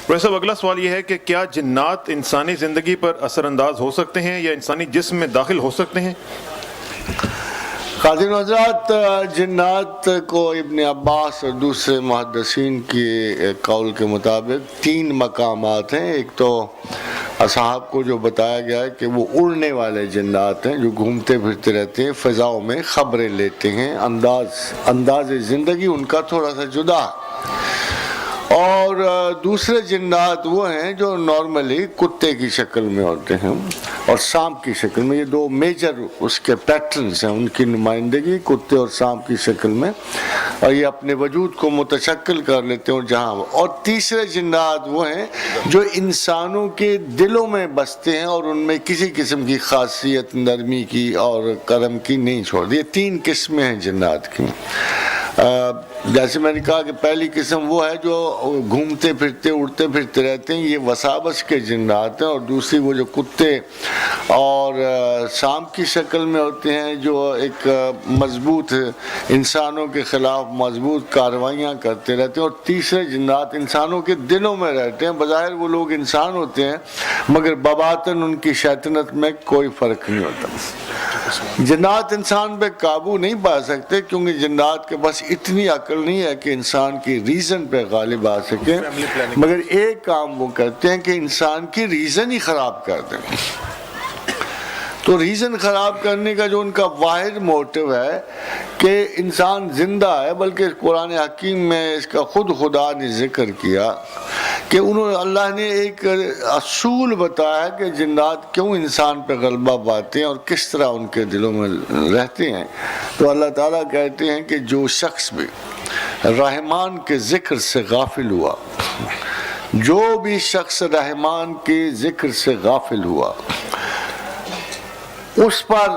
ویسے اگلا سوال یہ ہے کہ کیا جنات انسانی زندگی پر اثر انداز ہو سکتے ہیں یا انسانی جسم میں داخل ہو سکتے ہیں؟ قاضی حضرات، جنات کو ابن عباس اور دوسرے محدثین کی قول کے مطابق 3 مقامات ہیں۔ ایک تو اصحاب کو جو بتایا گیا ہے کہ وہ اڑنے والے جنات ہیں جو گھومتے پھرتے رہتے ہیں، فضاؤں میں خبریں لیتے ہیں، انداز زندگی ان کا تھوڑا سا جدا ہے۔ اور دوسرے جنات وہ ہیں جو نارملی کتے کی شکل میں ہوتے ہیں اور سانپ کی شکل میں۔ یہ 2 میجر اس کے پیٹرنز ہیں، ان کی نمائندگی کتے اور سانپ کی شکل میں، اور یہ اپنے وجود کو متشکل کر لیتے ہیں جہاں۔ اور تیسرے جنات وہ ہیں جو انسانوں کے دلوں میں بستے ہیں اور ان میں کسی قسم کی خاصیت نرمی کی اور کرم کی نہیں چھوڑتی۔ یہ 3 قسمیں ہیں جنات کی۔ جیسے میں نے کہا کہ پہلی قسم وہ ہے جو گھومتے پھرتے اڑتے پھرتے رہتے ہیں، یہ وسابس کے جنات ہیں، اور دوسری وہ جو کتے اور سانپ کی شکل میں ہوتے ہیں جو ایک مضبوط انسانوں کے خلاف مضبوط کارروائیاں کرتے رہتے ہیں، اور تیسرے جنات انسانوں کے دلوں میں رہتے ہیں۔ بظاہر وہ لوگ انسان ہوتے ہیں مگر بباطن ان کی شیطنت میں کوئی فرق نہیں ہوتا۔ جنات انسان پہ قابو نہیں پا سکتے کیونکہ جنات کے پاس اتنی عقل نہیں ہے کہ انسان کی ریزن پہ غالب آ سکے، مگر ایک کام وہ کرتے ہیں کہ انسان کی ریزن ہی خراب کر دیں۔ تو ریزن خراب کرنے کا جو ان کا واحد موٹو ہے کہ انسان زندہ ہے، بلکہ قرآن حکیم میں اس کا خود خدا نے ذکر کیا کہ اللہ نے ایک اصول بتایا کہ جنات کیوں انسان پہ غلبہ پاتے ہیں اور کس طرح ان کے دلوں میں رہتے ہیں۔ تو اللہ تعالیٰ کہتے ہیں کہ جو شخص بھی رحمان کے ذکر سے غافل ہوا، جو بھی شخص رحمان کے ذکر سے غافل ہوا، اس پر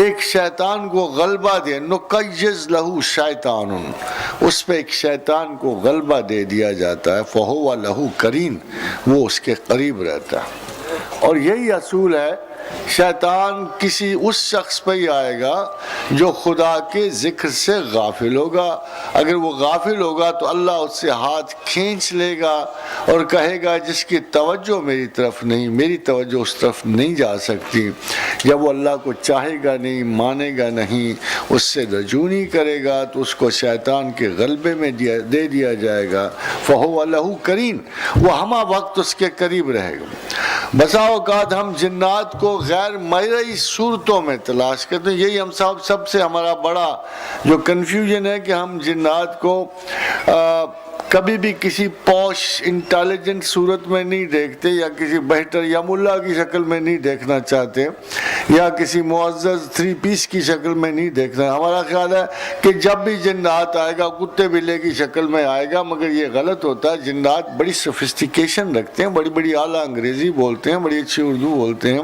ایک شیطان کو غلبہ دے، نقیض لہو شیطان، اس پہ ایک شیطان کو غلبہ دے دیا جاتا ہے، فہو لہو قرین، وہ اس کے قریب رہتا ہے۔ اور یہی اصول ہے، شیطان کسی اس شخص پہ ہی آئے گا جو خدا کے ذکر سے غافل ہوگا۔ اگر وہ غافل ہوگا تو اللہ اس سے ہاتھ کھینچ لے گا اور کہے گا جس کی توجہ میری طرف نہیں، میری توجہ اس طرف نہیں جا سکتی۔ جب وہ اللہ کو چاہے گا نہیں، مانے گا نہیں، اس سے رجوع نہیں کرے گا تو اس کو شیطان کے غلبے میں دے دیا جائے گا، فہو لہو قرین، وہ ہمہ وقت اس کے قریب رہے گا۔ بسا اوقات ہم جنات کو غیر مرئی صورتوں میں تلاش کرتے ہیں۔ یہی ہم سب سے ہمارا بڑا جو کنفیوژن ہے کہ ہم جنات کو کبھی بھی کسی پوش انٹیلیجنٹ صورت میں نہیں دیکھتے، یا کسی بہتر یا ملا کی شکل میں نہیں دیکھنا چاہتے، یا کسی معزز 3 پیس کی شکل میں نہیں دیکھنا۔ ہمارا خیال ہے کہ جب بھی جنات آئے گا کتے بلے کی شکل میں آئے گا، مگر یہ غلط ہوتا ہے۔ جنات بڑی سوفسٹیکیشن رکھتے ہیں، بڑی بڑی اعلیٰ انگریزی بولتے ہیں، بڑی اچھی اردو بولتے ہیں،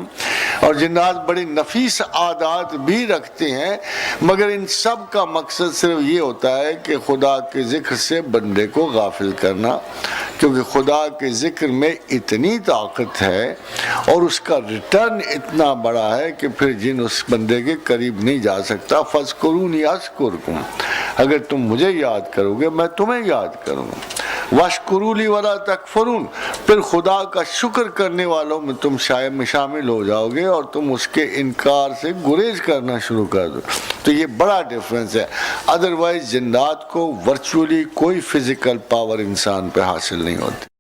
اور جنات بڑی نفیس عادات بھی رکھتے ہیں، مگر ان سب کا مقصد صرف یہ ہوتا ہے کہ خدا کے ذکر سے بندے کو غافل کرنا، کیونکہ خدا کے ذکر میں اتنی طاقت ہے اور اس کا ریٹرن اتنا بڑا ہے کہ پھر جن اس بندے کے قریب نہیں جا سکتا۔ فَاذْكُرُونِي أَذْكُرْكُمْ، اگر تم مجھے یاد کرو گے میں تمہیں یاد کروں گا۔ وَاشْكُرُوا لِي وَلَا تَكْفُرُونَ، پھر خدا کا شکر کرنے والوں میں تم شامل ہو جاؤ گے اور تم اس کے انکار سے گریز کرنا شروع کر دو۔ تو یہ بڑا ڈیفرنس ہے۔ ادروائز جنات کو ورچولی کوئی فزیکل پاور انسان پہ حاصل نہیں ہوتی۔